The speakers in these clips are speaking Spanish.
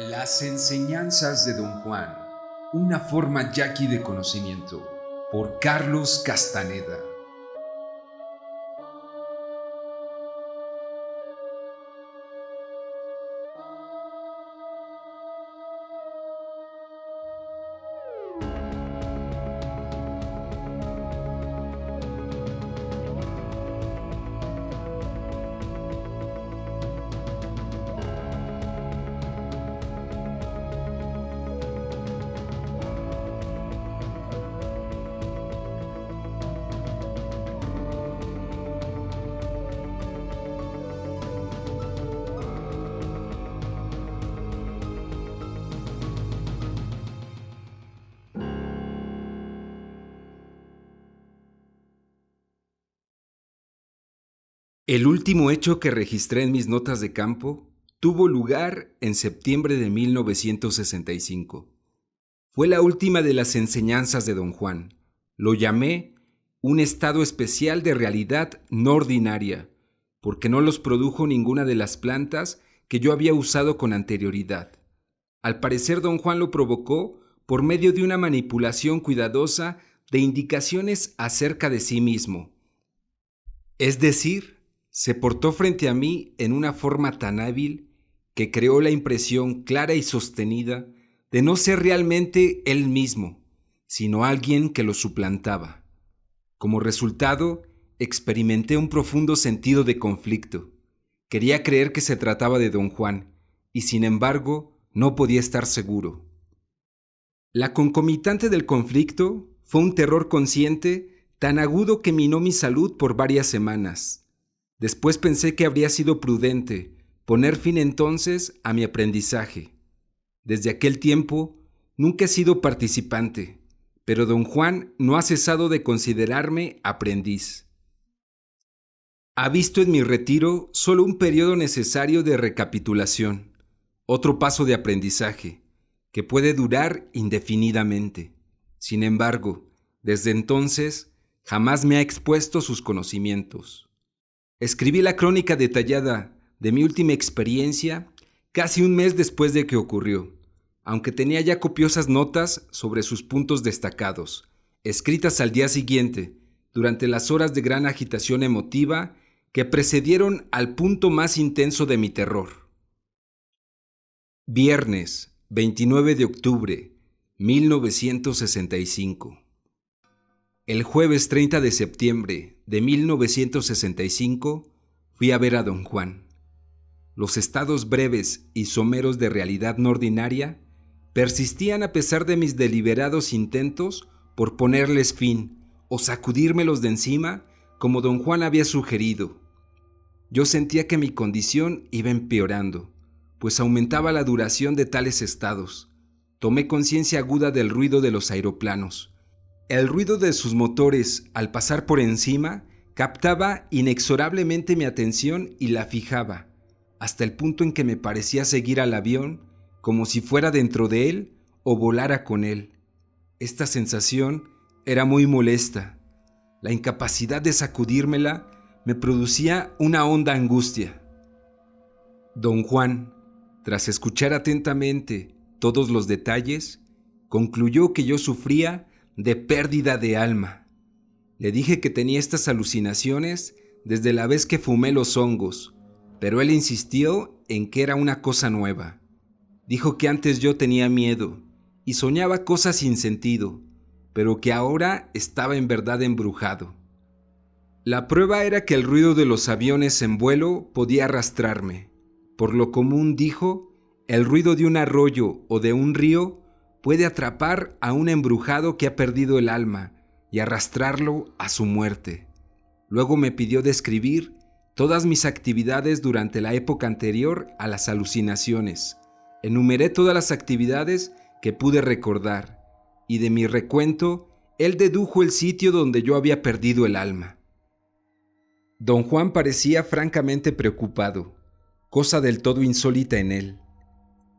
Las enseñanzas de Don Juan, una forma yaqui de conocimiento, por Carlos Castaneda. El último hecho que registré en mis notas de campo tuvo lugar en septiembre de 1965. Fue la última de las enseñanzas de Don Juan. Lo llamé un estado especial de realidad no ordinaria, porque no los produjo ninguna de las plantas que yo había usado con anterioridad. Al parecer, Don Juan lo provocó por medio de una manipulación cuidadosa de indicaciones acerca de sí mismo. Es decir, se portó frente a mí en una forma tan hábil que creó la impresión clara y sostenida de no ser realmente él mismo, sino alguien que lo suplantaba. Como resultado, experimenté un profundo sentido de conflicto. Quería creer que se trataba de Don Juan, y sin embargo, no podía estar seguro. La concomitante del conflicto fue un terror consciente tan agudo que minó mi salud por varias semanas. Después pensé que habría sido prudente poner fin entonces a mi aprendizaje. Desde aquel tiempo nunca he sido participante, pero Don Juan no ha cesado de considerarme aprendiz. Ha visto en mi retiro solo un periodo necesario de recapitulación, otro paso de aprendizaje, que puede durar indefinidamente. Sin embargo, desde entonces jamás me ha expuesto sus conocimientos. Escribí la crónica detallada de mi última experiencia casi un mes después de que ocurrió, aunque tenía ya copiosas notas sobre sus puntos destacados, escritas al día siguiente, durante las horas de gran agitación emotiva que precedieron al punto más intenso de mi terror. Viernes, 29 de octubre, 1965. El jueves 30 de septiembre de 1965 fui a ver a Don Juan. Los estados breves y someros de realidad no ordinaria persistían a pesar de mis deliberados intentos por ponerles fin o sacudírmelos de encima como Don Juan había sugerido. Yo sentía que mi condición iba empeorando, pues aumentaba la duración de tales estados. Tomé conciencia aguda del ruido de los aeroplanos. El ruido de sus motores, al pasar por encima, captaba inexorablemente mi atención y la fijaba, hasta el punto en que me parecía seguir al avión como si fuera dentro de él o volara con él. Esta sensación era muy molesta. La incapacidad de sacudírmela me producía una honda angustia. Don Juan, tras escuchar atentamente todos los detalles, concluyó que yo sufría de pérdida de alma. Le dije que tenía estas alucinaciones desde la vez que fumé los hongos, pero él insistió en que era una cosa nueva. Dijo que antes yo tenía miedo y soñaba cosas sin sentido, pero que ahora estaba en verdad embrujado. La prueba era que el ruido de los aviones en vuelo podía arrastrarme. Por lo común, dijo, el ruido de un arroyo o de un río puede atrapar a un embrujado que ha perdido el alma y arrastrarlo a su muerte. Luego me pidió describir todas mis actividades durante la época anterior a las alucinaciones. Enumeré todas las actividades que pude recordar, y de mi recuento, él dedujo el sitio donde yo había perdido el alma. Don Juan parecía francamente preocupado, cosa del todo insólita en él.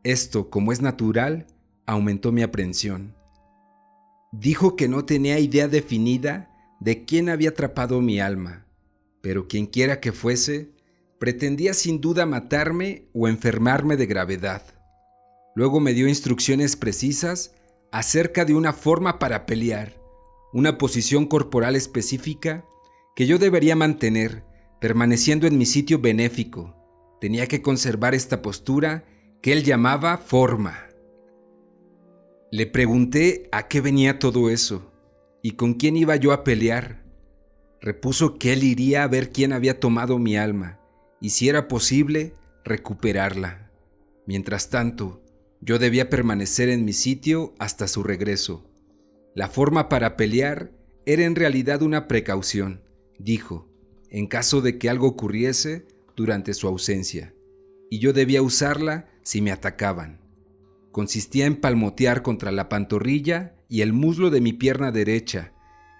Esto, como es natural, aumentó mi aprensión. Dijo que no tenía idea definida de quién había atrapado mi alma, pero quienquiera que fuese, pretendía sin duda matarme o enfermarme de gravedad. Luego me dio instrucciones precisas acerca de una forma para pelear, una posición corporal específica que yo debería mantener, permaneciendo en mi sitio benéfico. Tenía que conservar esta postura que él llamaba forma. Le pregunté a qué venía todo eso y con quién iba yo a pelear. Repuso que él iría a ver quién había tomado mi alma y, si era posible, recuperarla. Mientras tanto, yo debía permanecer en mi sitio hasta su regreso. La forma para pelear era en realidad una precaución, dijo, en caso de que algo ocurriese durante su ausencia, y yo debía usarla si me atacaban. Consistía en palmotear contra la pantorrilla y el muslo de mi pierna derecha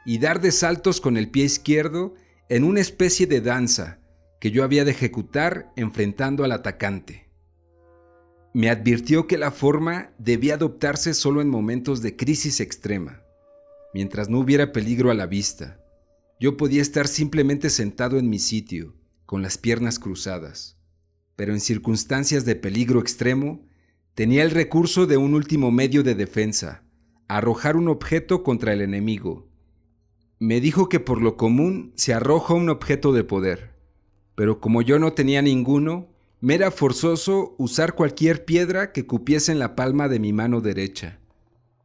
y dar de saltos con el pie izquierdo en una especie de danza que yo había de ejecutar enfrentando al atacante. Me advirtió que la forma debía adoptarse solo en momentos de crisis extrema, mientras no hubiera peligro a la vista. Yo podía estar simplemente sentado en mi sitio, con las piernas cruzadas, pero en circunstancias de peligro extremo, tenía el recurso de un último medio de defensa, arrojar un objeto contra el enemigo. Me dijo que por lo común se arroja un objeto de poder, pero como yo no tenía ninguno, me era forzoso usar cualquier piedra que cupiese en la palma de mi mano derecha.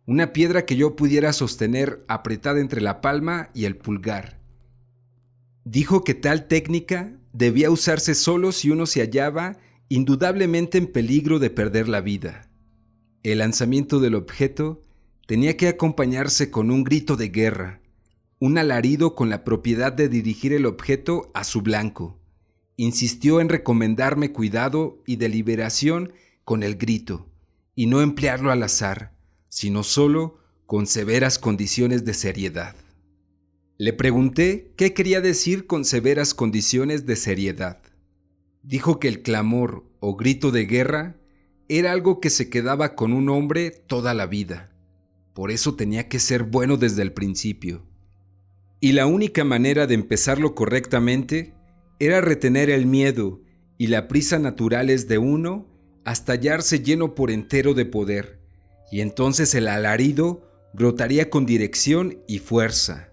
Una piedra que yo pudiera sostener apretada entre la palma y el pulgar. Dijo que tal técnica debía usarse solo si uno se hallaba indudablemente en peligro de perder la vida. El lanzamiento del objeto tenía que acompañarse con un grito de guerra, un alarido con la propiedad de dirigir el objeto a su blanco. Insistió en recomendarme cuidado y deliberación con el grito, y no emplearlo al azar, sino solo con severas condiciones de seriedad. Le pregunté qué quería decir con severas condiciones de seriedad. Dijo que el clamor o grito de guerra era algo que se quedaba con un hombre toda la vida. Por eso tenía que ser bueno desde el principio. Y la única manera de empezarlo correctamente era retener el miedo y la prisa naturales de uno hasta hallarse lleno por entero de poder, y entonces el alarido brotaría con dirección y fuerza.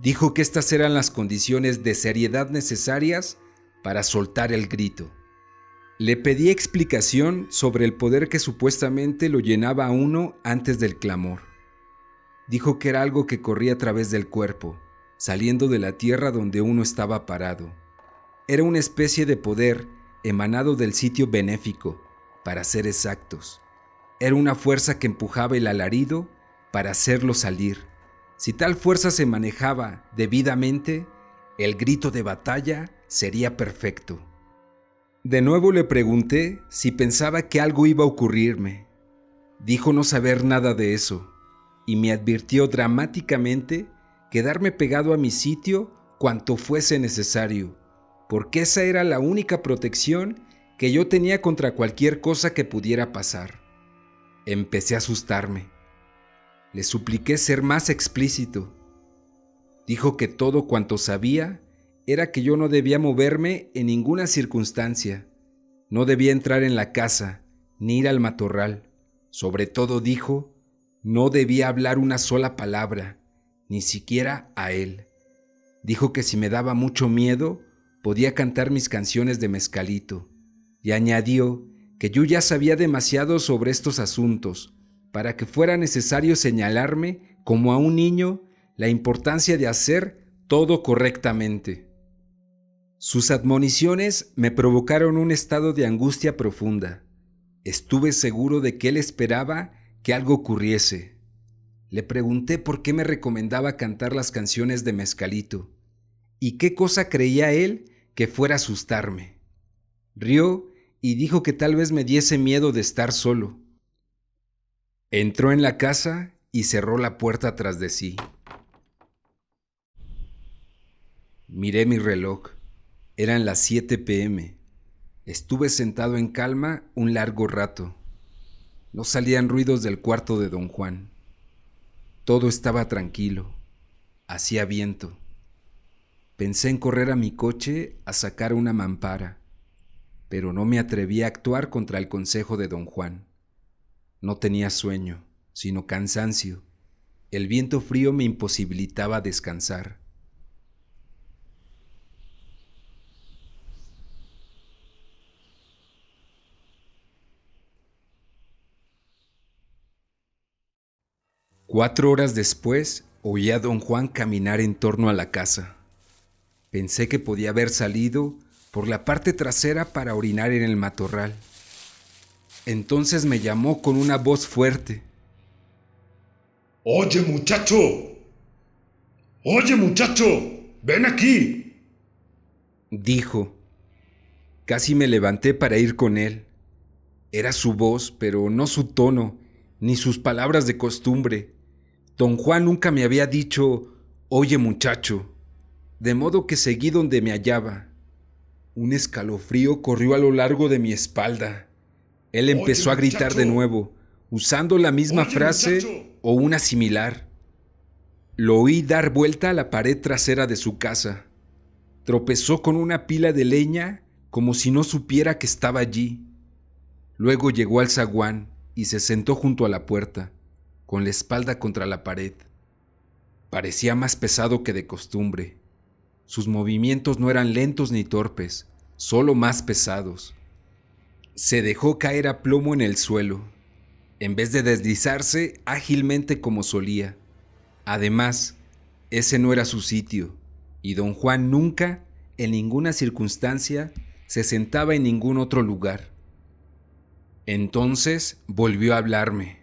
Dijo que estas eran las condiciones de seriedad necesarias para soltar el grito. Le pedí explicación sobre el poder que supuestamente lo llenaba a uno antes del clamor. Dijo que era algo que corría a través del cuerpo, saliendo de la tierra donde uno estaba parado. Era una especie de poder emanado del sitio benéfico, para ser exactos. Era una fuerza que empujaba el alarido para hacerlo salir. Si tal fuerza se manejaba debidamente, el grito de batalla sería perfecto. De nuevo le pregunté si pensaba que algo iba a ocurrirme. Dijo no saber nada de eso, y me advirtió dramáticamente quedarme pegado a mi sitio cuanto fuese necesario, porque esa era la única protección que yo tenía contra cualquier cosa que pudiera pasar. Empecé a asustarme. Le supliqué ser más explícito. Dijo que todo cuanto sabía era que yo no debía moverme en ninguna circunstancia. No debía entrar en la casa, ni ir al matorral. Sobre todo, dijo, no debía hablar una sola palabra, ni siquiera a él. Dijo que si me daba mucho miedo, podía cantar mis canciones de mezcalito, y añadió que yo ya sabía demasiado sobre estos asuntos para que fuera necesario señalarme, como a un niño, la importancia de hacer todo correctamente. Sus admoniciones me provocaron un estado de angustia profunda. Estuve seguro de que él esperaba que algo ocurriese. Le pregunté por qué me recomendaba cantar las canciones de mezcalito y qué cosa creía él que fuera a asustarme. Rió y dijo que tal vez me diese miedo de estar solo. Entró en la casa y cerró la puerta tras de sí. Miré mi reloj. Eran las 7 p.m. Estuve sentado en calma un largo rato. No salían ruidos del cuarto de don Juan. Todo estaba tranquilo. Hacía viento. Pensé en correr a mi coche a sacar una mampara, pero no me atreví a actuar contra el consejo de don Juan. No tenía sueño, sino cansancio. El viento frío me imposibilitaba descansar. Cuatro horas después, oí a don Juan caminar en torno a la casa. Pensé que podía haber salido por la parte trasera para orinar en el matorral. Entonces me llamó con una voz fuerte. ¡Oye, muchacho! ¡Oye, muchacho! ¡Ven aquí! Dijo. Casi me levanté para ir con él. Era su voz, pero no su tono, ni sus palabras de costumbre. Don Juan nunca me había dicho, oye muchacho, de modo que seguí donde me hallaba. Un escalofrío corrió a lo largo de mi espalda. Él empezó a gritar de nuevo, usando la misma frase o una similar. Lo oí dar vuelta a la pared trasera de su casa. Tropezó con una pila de leña como si no supiera que estaba allí. Luego llegó al zaguán y se sentó junto a la puerta, con la espalda contra la pared. Parecía más pesado que de costumbre. Sus movimientos no eran lentos ni torpes, solo más pesados. Se dejó caer a plomo en el suelo, en vez de deslizarse ágilmente como solía. Además, ese no era su sitio, y don Juan nunca, en ninguna circunstancia, se sentaba en ningún otro lugar. Entonces volvió a hablarme.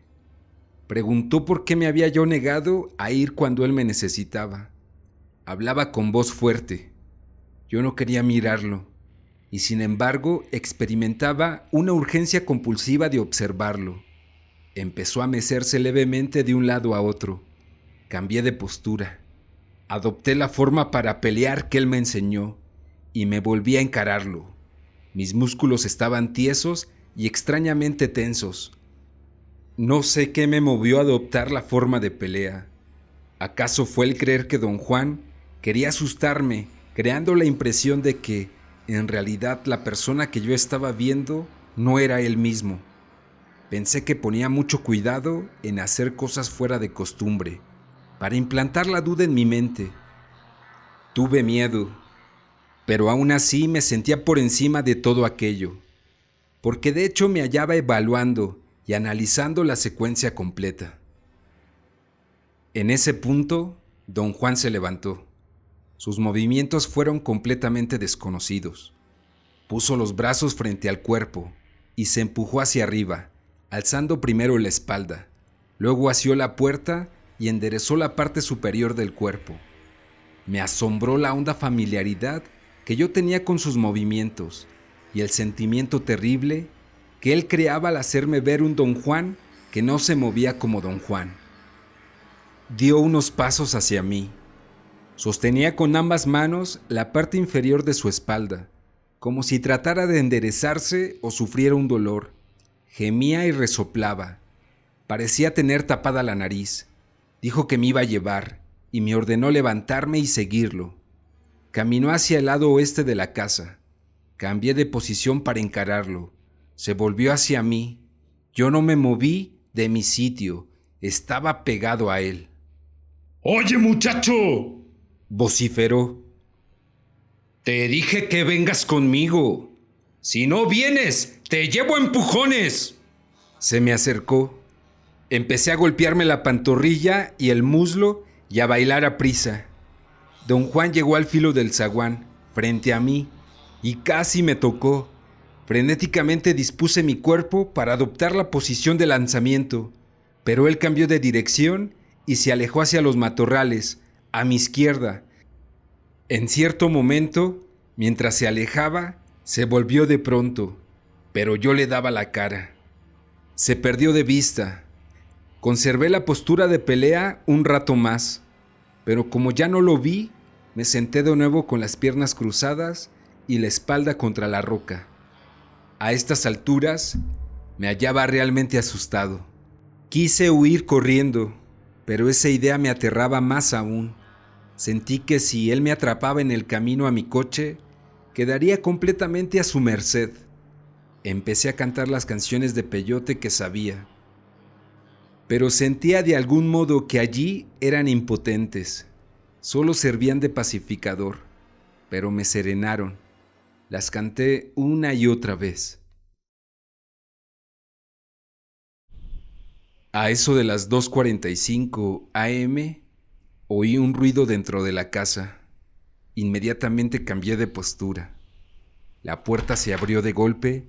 Preguntó por qué me había yo negado a ir cuando él me necesitaba. Hablaba con voz fuerte. Yo no quería mirarlo, y sin embargo experimentaba una urgencia compulsiva de observarlo. Empezó a mecerse levemente de un lado a otro. Cambié de postura. Adopté la forma para pelear que él me enseñó, y me volví a encararlo. Mis músculos estaban tiesos y extrañamente tensos. No sé qué me movió a adoptar la forma de pelea. ¿Acaso fue el creer que don Juan quería asustarme, creando la impresión de que, en realidad, la persona que yo estaba viendo no era él mismo? Pensé que ponía mucho cuidado en hacer cosas fuera de costumbre, para implantar la duda en mi mente. Tuve miedo, pero aún así me sentía por encima de todo aquello, porque de hecho me hallaba evaluando y analizando la secuencia completa. En ese punto, don Juan se levantó. Sus movimientos fueron completamente desconocidos. Puso los brazos frente al cuerpo y se empujó hacia arriba, alzando primero la espalda. Luego asió la puerta y enderezó la parte superior del cuerpo. Me asombró la honda familiaridad que yo tenía con sus movimientos y el sentimiento terrible que él creaba al hacerme ver un don Juan que no se movía como don Juan. Dio unos pasos hacia mí. Sostenía con ambas manos la parte inferior de su espalda, como si tratara de enderezarse o sufriera un dolor. Gemía y resoplaba. Parecía tener tapada la nariz. Dijo que me iba a llevar y me ordenó levantarme y seguirlo. Caminó hacia el lado oeste de la casa. Cambié de posición para encararlo. Se volvió hacia mí. Yo no me moví de mi sitio. Estaba pegado a él. ¡Oye, muchacho!, vociferó. te dije que vengas conmigo. Si no vienes, te llevo a empujones. Se me acercó. Empecé a golpearme la pantorrilla y el muslo y a bailar a prisa. Don Juan llegó al filo del zaguán, frente a mí, y casi me tocó. Frenéticamente dispuse mi cuerpo para adoptar la posición de lanzamiento, pero él cambió de dirección y se alejó hacia los matorrales, a mi izquierda. En cierto momento, mientras se alejaba, se volvió de pronto, pero yo le daba la cara. Se perdió de vista. Conservé la postura de pelea un rato más, pero como ya no lo vi, me senté de nuevo con las piernas cruzadas y la espalda contra la roca. A estas alturas, me hallaba realmente asustado. Quise huir corriendo, pero esa idea me aterraba más aún. Sentí que si él me atrapaba en el camino a mi coche, quedaría completamente a su merced. Empecé a cantar las canciones de peyote que sabía. pero sentía de algún modo que allí eran impotentes. Solo servían de pacificador, pero me serenaron. Las canté una y otra vez. A eso de las 2:45 a.m., oí un ruido dentro de la casa. Inmediatamente cambié de postura. La puerta se abrió de golpe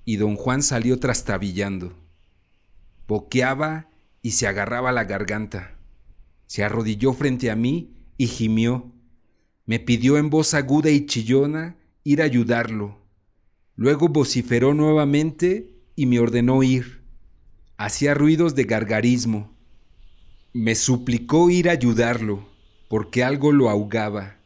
y don Juan salió trastabillando. Boqueaba y se agarraba la garganta. Se arrodilló frente a mí y gimió. Me pidió en voz aguda y chillona ir a ayudarlo. Luego vociferó nuevamente y me ordenó ir. Hacía ruidos de gargarismo. Me suplicó ir a ayudarlo, porque algo lo ahogaba.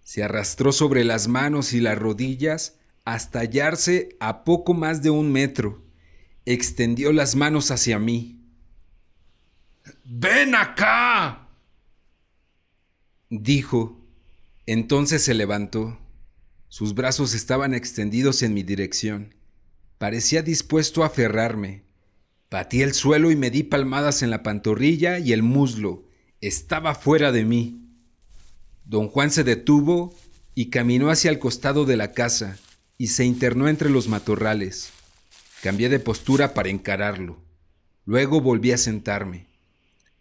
Se arrastró sobre las manos y las rodillas hasta hallarse a poco más de 1 metro. Extendió las manos hacia mí. ¡Ven acá!, dijo. Entonces se levantó. Sus brazos estaban extendidos en mi dirección. Parecía dispuesto a aferrarme. Pateé el suelo y me di palmadas en la pantorrilla y el muslo. Estaba fuera de mí. Don Juan se detuvo y caminó hacia el costado de la casa y se internó entre los matorrales. Cambié de postura para encararlo. Luego volví a sentarme.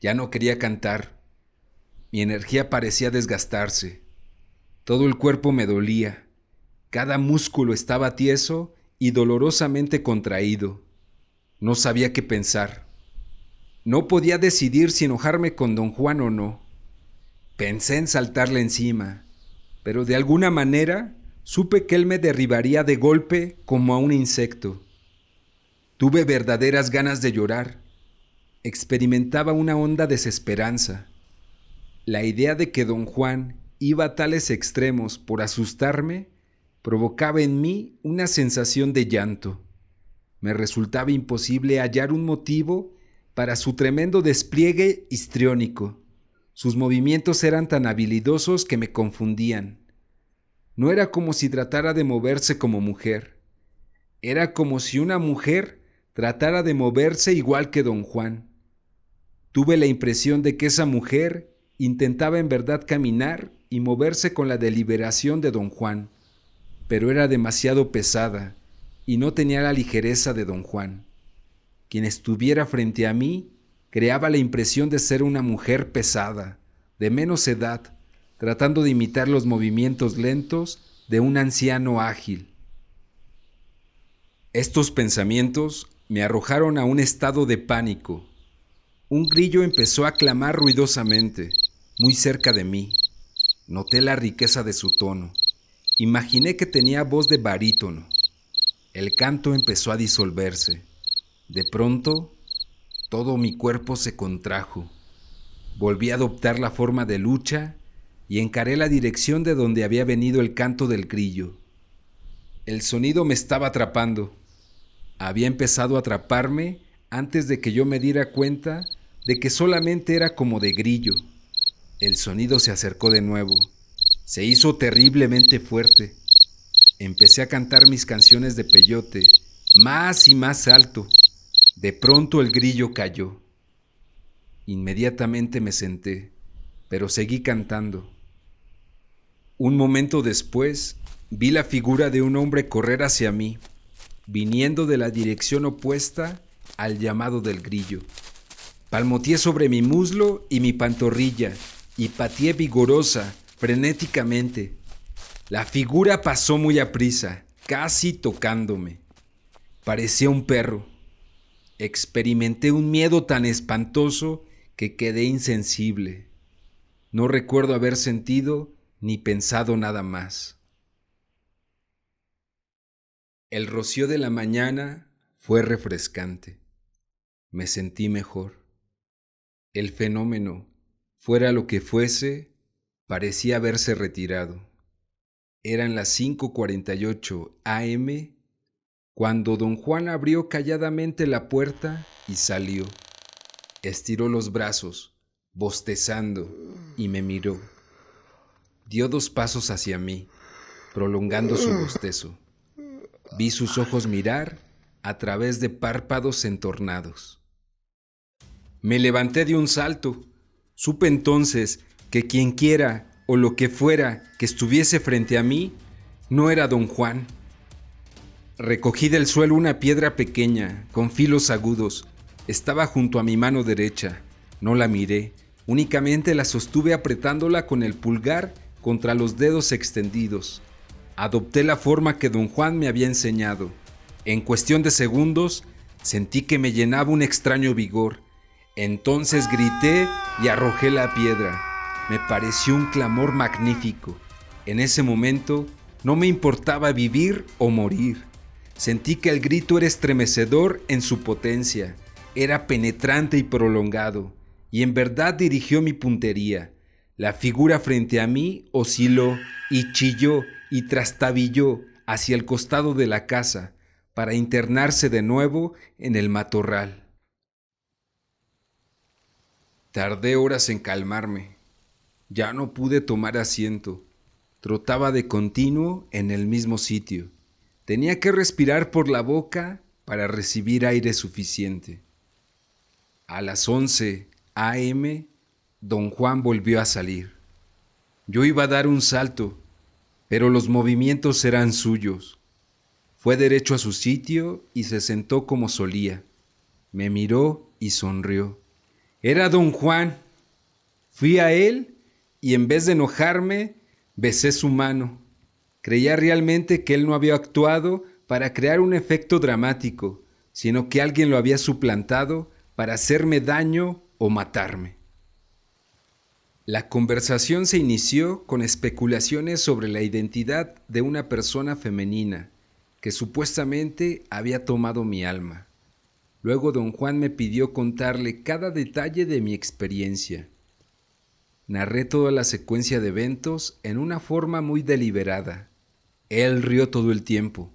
Ya no quería cantar. Mi energía parecía desgastarse. Todo el cuerpo me dolía. Cada músculo estaba tieso y dolorosamente contraído. No sabía qué pensar. No podía decidir si enojarme con don Juan o no. Pensé en saltarle encima, pero de alguna manera supe que él me derribaría de golpe como a un insecto. Tuve verdaderas ganas de llorar. Experimentaba una honda desesperanza. La idea de que don Juan iba a tales extremos por asustarme provocaba en mí una sensación de llanto. Me resultaba imposible hallar un motivo para su tremendo despliegue histriónico. Sus movimientos eran tan habilidosos que me confundían. No era como si tratara de moverse como mujer. Era como si una mujer tratara de moverse igual que don Juan. Tuve la impresión de que esa mujer intentaba en verdad caminar y moverse con la deliberación de don Juan, pero era demasiado pesada y no tenía la ligereza de don Juan. Quien estuviera frente a mí creaba la impresión de ser una mujer pesada, de menos edad, tratando de imitar los movimientos lentos de un anciano ágil. Estos pensamientos me arrojaron a un estado de pánico. Un grillo empezó a clamar ruidosamente, muy cerca de mí. Noté la riqueza de su tono. Imaginé que tenía voz de barítono. El canto empezó a disolverse. De pronto, todo mi cuerpo se contrajo. Volví a adoptar la forma de lucha y encaré la dirección de donde había venido el canto del grillo. El sonido me estaba atrapando. Había empezado a atraparme antes de que yo me diera cuenta de que solamente era como de grillo. El sonido se acercó de nuevo. Se hizo terriblemente fuerte. Empecé a cantar mis canciones de peyote, más y más alto. De pronto el grillo cayó. Inmediatamente me senté, pero seguí cantando. Un momento después, vi la figura de un hombre correr hacia mí, viniendo de la dirección opuesta al llamado del grillo. Palmoteé sobre mi muslo y mi pantorrilla y pateé vigorosa, frenéticamente. La figura pasó muy aprisa, casi tocándome. Parecía un perro. Experimenté un miedo tan espantoso que quedé insensible. No recuerdo haber sentido ni pensado nada más. El rocío de la mañana fue refrescante. Me sentí mejor. El fenómeno, fuera lo que fuese, parecía haberse retirado. Eran las 5:48 a.m. cuando don Juan abrió calladamente la puerta y salió. Estiró los brazos, bostezando, y me miró. Dio 2 pasos hacia mí, prolongando su bostezo. Vi sus ojos mirar a través de párpados entornados. Me levanté de un salto. Supe entonces que quienquiera o lo que fuera que estuviese frente a mí no era don Juan. Recogí del suelo una piedra pequeña con filos agudos. Estaba junto a mi mano derecha. No la miré, únicamente la sostuve apretándola con el pulgar contra los dedos extendidos. Adopté la forma que don Juan me había enseñado. En cuestión de segundos, sentí que me llenaba un extraño vigor. Entonces grité y arrojé la piedra. Me pareció un clamor magnífico. En ese momento, no me importaba vivir o morir. Sentí que el grito era estremecedor en su potencia, era penetrante y prolongado, y en verdad dirigió mi puntería. La figura frente a mí osciló y chilló y trastabilló hacia el costado de la casa para internarse de nuevo en el matorral. Tardé horas en calmarme. Ya no pude tomar asiento. Trotaba de continuo en el mismo sitio. Tenía que respirar por la boca para recibir aire suficiente. A las 11 a.m., don Juan volvió a salir. Yo iba a dar un salto, pero los movimientos eran suyos. Fue derecho a su sitio y se sentó como solía. Me miró y sonrió. Era don Juan. Fui a él y en vez de enojarme, besé su mano. Creía realmente que él no había actuado para crear un efecto dramático, sino que alguien lo había suplantado para hacerme daño o matarme. La conversación se inició con especulaciones sobre la identidad de una persona femenina que supuestamente había tomado mi alma. Luego don Juan me pidió contarle cada detalle de mi experiencia. Narré toda la secuencia de eventos en una forma muy deliberada. Él rió todo el tiempo,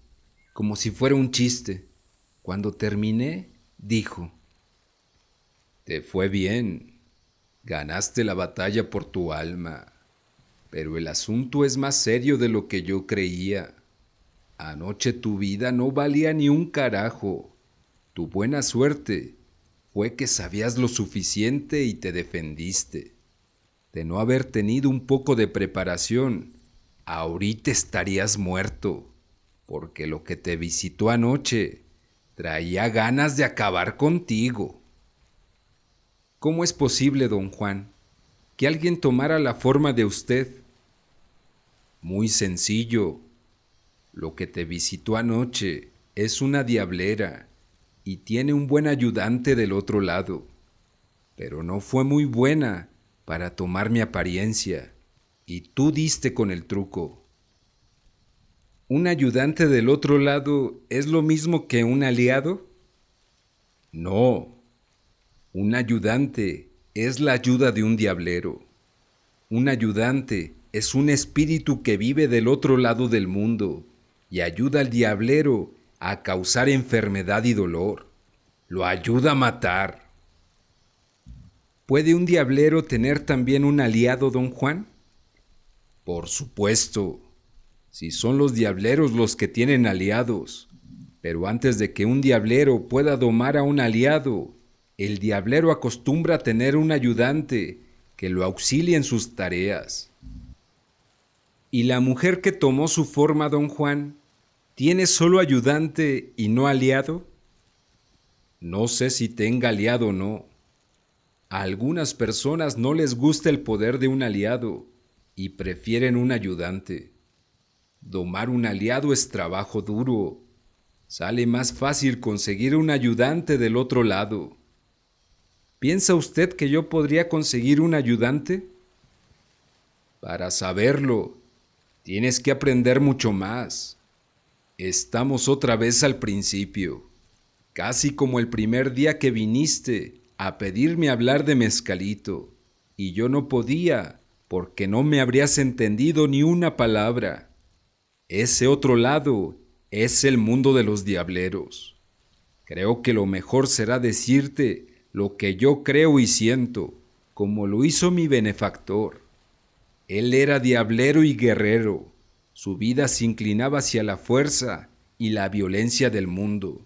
como si fuera un chiste. Cuando terminé, dijo: «Te fue bien, ganaste la batalla por tu alma, pero el asunto es más serio de lo que yo creía. Anoche tu vida no valía ni un carajo. Tu buena suerte fue que sabías lo suficiente y te defendiste. De no haber tenido un poco de preparación, ahorita estarías muerto, porque lo que te visitó anoche traía ganas de acabar contigo». ¿Cómo es posible, don Juan, que alguien tomara la forma de usted? Muy sencillo. Lo que te visitó anoche es una diablera y tiene un buen ayudante del otro lado, pero no fue muy buena para tomar mi apariencia, y tú diste con el truco. ¿Un ayudante del otro lado es lo mismo que un aliado? No. Un ayudante es la ayuda de un diablero. Un ayudante es un espíritu que vive del otro lado del mundo y ayuda al diablero a causar enfermedad y dolor. Lo ayuda a matar. ¿Puede un diablero tener también un aliado, don Juan? Por supuesto, si son los diableros los que tienen aliados. Pero antes de que un diablero pueda domar a un aliado, el diablero acostumbra a tener un ayudante que lo auxilie en sus tareas. ¿Y la mujer que tomó su forma, don Juan, tiene solo ayudante y no aliado? No sé si tenga aliado o no. A algunas personas no les gusta el poder de un aliado y prefieren un ayudante. Domar un aliado es trabajo duro. Sale más fácil conseguir un ayudante del otro lado. ¿Piensa usted que yo podría conseguir un ayudante? Para saberlo, tienes que aprender mucho más. Estamos otra vez al principio, casi como el primer día que viniste a pedirme hablar de mezcalito, y yo no podía porque no me habrías entendido ni una palabra. Ese otro lado es el mundo de los diableros. Creo que lo mejor será decirte lo que yo creo y siento, como lo hizo mi benefactor. Él era diablero y guerrero. Su vida se inclinaba hacia la fuerza y la violencia del mundo.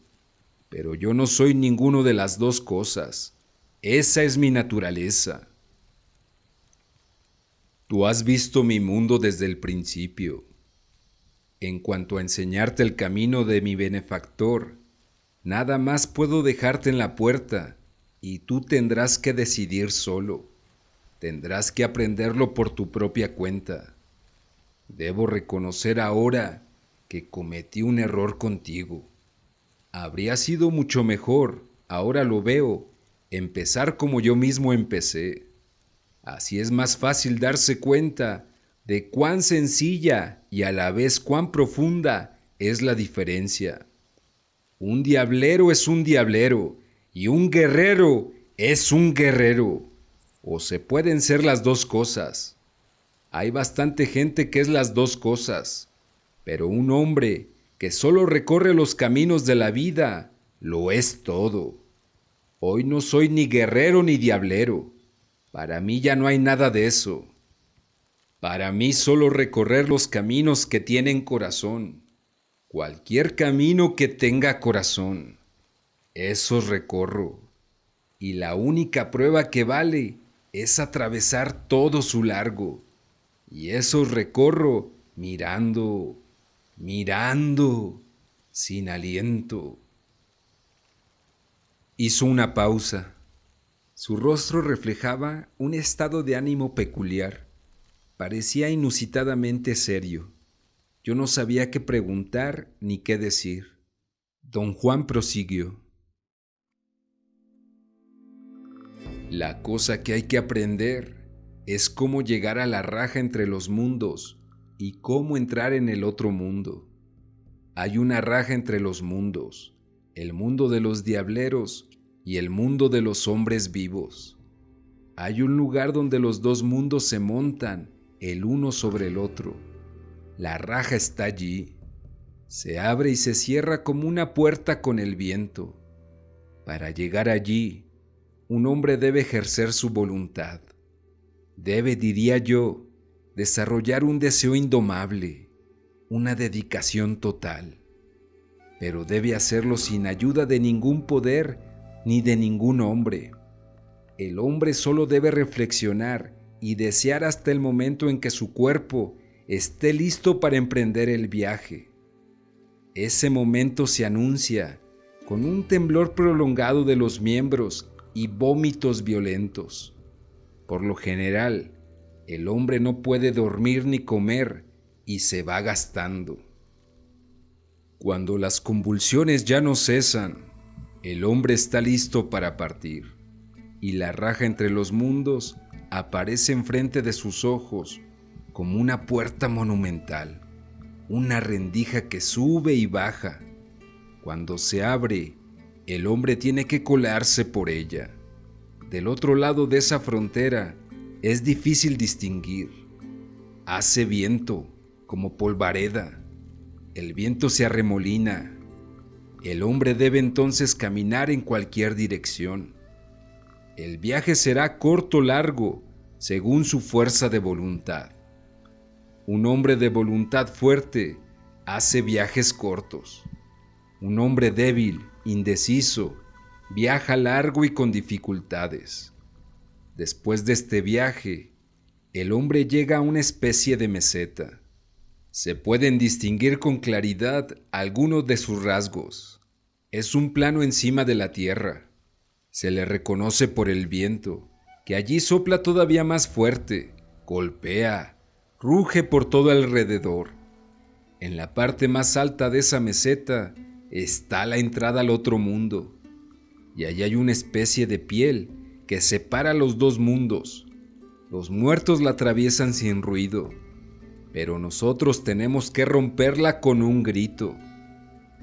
Pero yo no soy ninguno de las dos cosas. Esa es mi naturaleza. Tú has visto mi mundo desde el principio. En cuanto a enseñarte el camino de mi benefactor, nada más puedo dejarte en la puerta y tú tendrás que decidir solo. Tendrás que aprenderlo por tu propia cuenta. Debo reconocer ahora que cometí un error contigo. Habría sido mucho mejor, ahora lo veo, empezar como yo mismo empecé. Así es más fácil darse cuenta de cuán sencilla y a la vez cuán profunda es la diferencia. Un diablero es un diablero y un guerrero es un guerrero. O se pueden ser las dos cosas. Hay bastante gente que es las dos cosas, pero un hombre que solo recorre los caminos de la vida lo es todo. Hoy no soy ni guerrero ni diablero. Para mí ya no hay nada de eso. Para mí solo recorrer los caminos que tienen corazón. Cualquier camino que tenga corazón. Esos recorro. Y la única prueba que vale es atravesar todo su largo. Y esos recorro mirando, mirando, sin aliento. Hizo una pausa. Su rostro reflejaba un estado de ánimo peculiar. Parecía inusitadamente serio. Yo no sabía qué preguntar ni qué decir. Don Juan prosiguió. La cosa que hay que aprender es cómo llegar a la raja entre los mundos y cómo entrar en el otro mundo. Hay una raja entre los mundos, el mundo de los diableros y el mundo de los hombres vivos. Hay un lugar donde los dos mundos se montan el uno sobre el otro. La raja está allí. Se abre y se cierra como una puerta con el viento. Para llegar allí, un hombre debe ejercer su voluntad. Debe, diría yo, desarrollar un deseo indomable, una dedicación total. Pero debe hacerlo sin ayuda de ningún poder ni de ningún hombre. El hombre solo debe reflexionar y desear hasta el momento en que su cuerpo esté listo para emprender el viaje. Ese momento se anuncia con un temblor prolongado de los miembros y vómitos violentos. Por lo general, el hombre no puede dormir ni comer y se va gastando. Cuando las convulsiones ya no cesan, el hombre está listo para partir, y la raja entre los mundos aparece enfrente de sus ojos como una puerta monumental, una rendija que sube y baja. Cuando se abre, el hombre tiene que colarse por ella. Del otro lado de esa frontera es difícil distinguir. Hace viento, como polvareda. El viento se arremolina. El hombre debe entonces caminar en cualquier dirección. El viaje será corto o largo, según su fuerza de voluntad. Un hombre de voluntad fuerte hace viajes cortos. Un hombre débil, indeciso, viaja largo y con dificultades. Después de este viaje, el hombre llega a una especie de meseta. Se pueden distinguir con claridad algunos de sus rasgos. Es un plano encima de la tierra. Se le reconoce por el viento, que allí sopla todavía más fuerte, golpea, ruge por todo alrededor. En la parte más alta de esa meseta está la entrada al otro mundo, y allí hay una especie de piel que separa los dos mundos. Los muertos la atraviesan sin ruido, pero nosotros tenemos que romperla con un grito.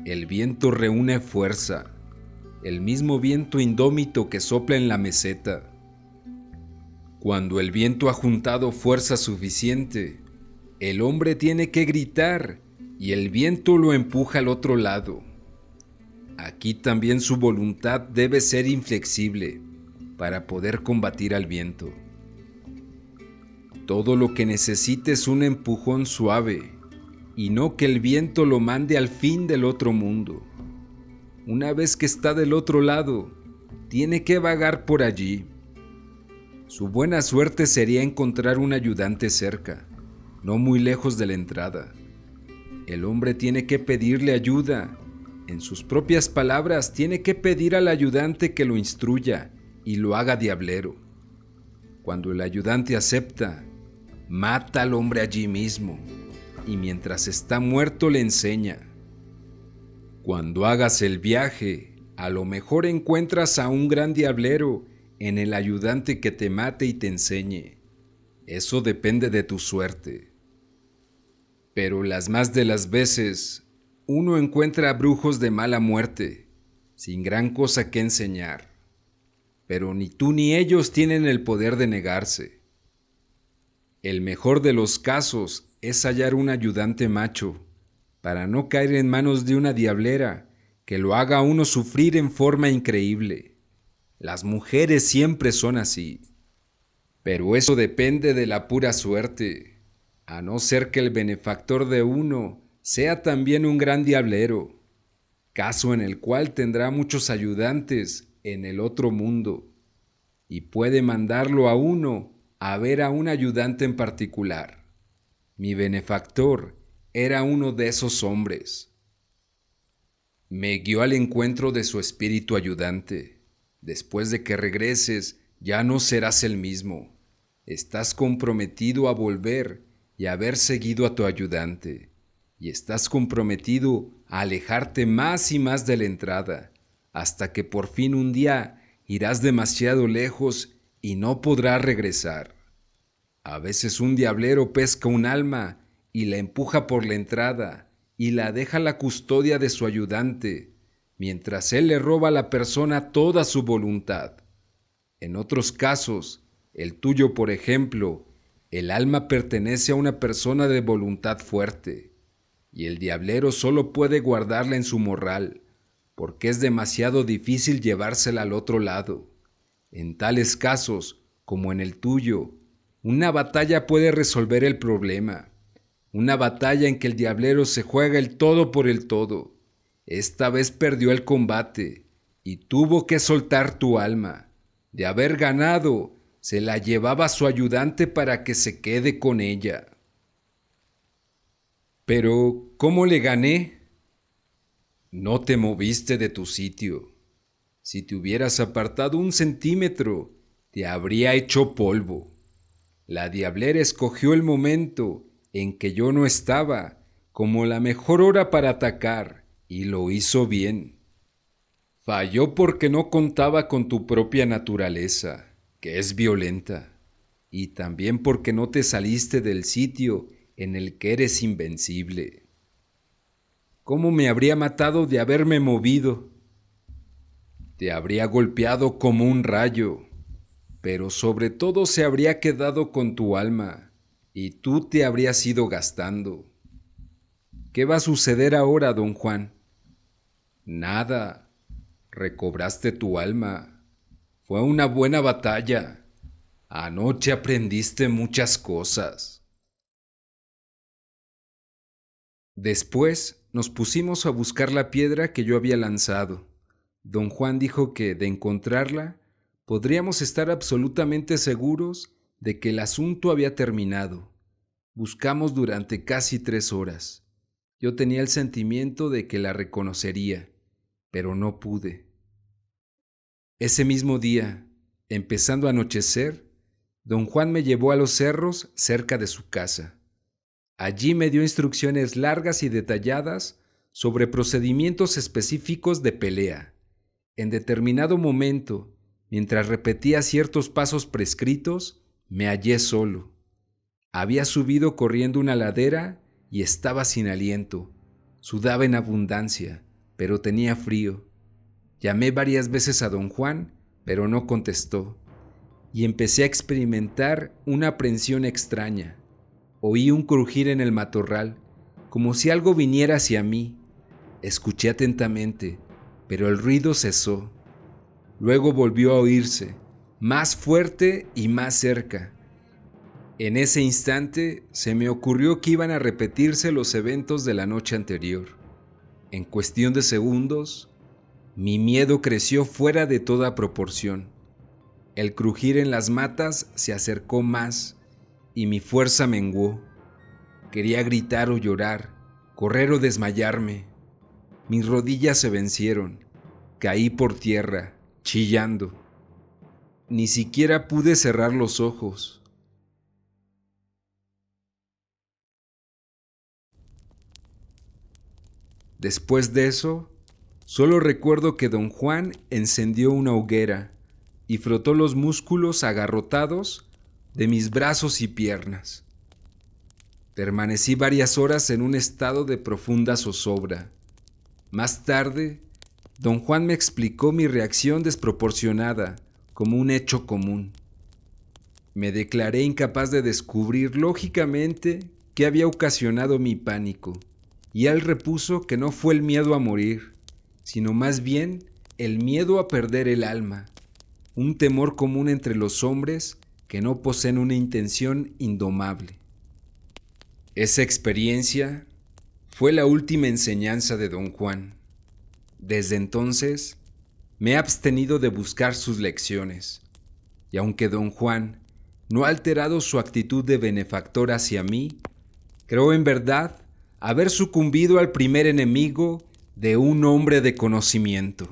El viento reúne fuerza, el mismo viento indómito que sopla en la meseta. Cuando el viento ha juntado fuerza suficiente, el hombre tiene que gritar y el viento lo empuja al otro lado. Aquí también su voluntad debe ser inflexible para poder combatir al viento. Todo lo que necesita es un empujón suave y no que el viento lo mande al fin del otro mundo. Una vez que está del otro lado, tiene que vagar por allí. Su buena suerte sería encontrar un ayudante cerca, no muy lejos de la entrada. El hombre tiene que pedirle ayuda. En sus propias palabras, tiene que pedir al ayudante que lo instruya y lo haga diablero. Cuando el ayudante acepta, mata al hombre allí mismo y mientras está muerto le enseña. Cuando hagas el viaje, a lo mejor encuentras a un gran diablero en el ayudante que te mate y te enseñe. Eso depende de tu suerte. Pero las más de las veces, uno encuentra brujos de mala muerte, sin gran cosa que enseñar. Pero ni tú ni ellos tienen el poder de negarse. El mejor de los casos es hallar un ayudante macho, para no caer en manos de una diablera que lo haga a uno sufrir en forma increíble. Las mujeres siempre son así. Pero eso depende de la pura suerte, a no ser que el benefactor de uno sea también un gran diablero, caso en el cual tendrá muchos ayudantes en el otro mundo, y puede mandarlo a uno a ver a un ayudante en particular. Mi benefactor era uno de esos hombres. Me guió al encuentro de su espíritu ayudante. Después de que regreses, ya no serás el mismo. Estás comprometido a volver y a haber seguido a tu ayudante. Y estás comprometido a alejarte más y más de la entrada, hasta que por fin un día irás demasiado lejos y no podrás regresar. A veces un diablero pesca un alma y la empuja por la entrada y la deja a la custodia de su ayudante, mientras él le roba a la persona toda su voluntad. En otros casos, el tuyo por ejemplo, el alma pertenece a una persona de voluntad fuerte, y el diablero solo puede guardarla en su morral, porque es demasiado difícil llevársela al otro lado. En tales casos, como en el tuyo, una batalla puede resolver el problema. Una batalla en que el diablero se juega el todo por el todo. Esta vez perdió el combate y tuvo que soltar tu alma. De haber ganado, se la llevaba a su ayudante para que se quede con ella. Pero, ¿cómo le gané? No te moviste de tu sitio. Si te hubieras apartado 1 centímetro, te habría hecho polvo. La diablera escogió el momento en que yo no estaba como la mejor hora para atacar, y lo hizo bien. Falló porque no contaba con tu propia naturaleza, que es violenta, y también porque no te saliste del sitio en el que eres invencible. ¿Cómo me habría matado de haberme movido? Te habría golpeado como un rayo, pero sobre todo se habría quedado con tu alma, y tú te habrías ido gastando. ¿Qué va a suceder ahora, don Juan? Nada. Recobraste tu alma. Fue una buena batalla. Anoche aprendiste muchas cosas. Después nos pusimos a buscar la piedra que yo había lanzado. Don Juan dijo que, de encontrarla, podríamos estar absolutamente seguros de que el asunto había terminado. Buscamos durante casi 3 horas. Yo tenía el sentimiento de que la reconocería, pero no pude. Ese mismo día, empezando a anochecer, don Juan me llevó a los cerros cerca de su casa. Allí me dio instrucciones largas y detalladas sobre procedimientos específicos de pelea. En determinado momento, mientras repetía ciertos pasos prescritos, me hallé solo. Había subido corriendo una ladera y estaba sin aliento. Sudaba en abundancia, pero tenía frío. Llamé varias veces a don Juan, pero no contestó, y empecé a experimentar una aprensión extraña. Oí un crujir en el matorral, como si algo viniera hacia mí. Escuché atentamente, pero el ruido cesó. Luego volvió a oírse, más fuerte y más cerca. En ese instante se me ocurrió que iban a repetirse los eventos de la noche anterior. En cuestión de segundos, Mi miedo creció fuera de toda proporción. El crujir en las matas se acercó más y mi fuerza menguó. Quería gritar o llorar, correr o desmayarme. Mis rodillas se vencieron. Caí por tierra, chillando. Ni siquiera pude cerrar los ojos. Después de eso, solo recuerdo que don Juan encendió una hoguera y frotó los músculos agarrotados de mis brazos y piernas. Permanecí varias horas en un estado de profunda zozobra. Más tarde, don Juan me explicó mi reacción desproporcionada como un hecho común. Me declaré incapaz de descubrir lógicamente qué había ocasionado mi pánico, y él repuso que no fue el miedo a morir, sino más bien el miedo a perder el alma, un temor común entre los hombres que no poseen una intención indomable. Esa experiencia fue la última enseñanza de don Juan. Desde entonces, me he abstenido de buscar sus lecciones, y aunque don Juan no ha alterado su actitud de benefactor hacia mí, creo en verdad haber sucumbido al primer enemigo de un hombre de conocimiento.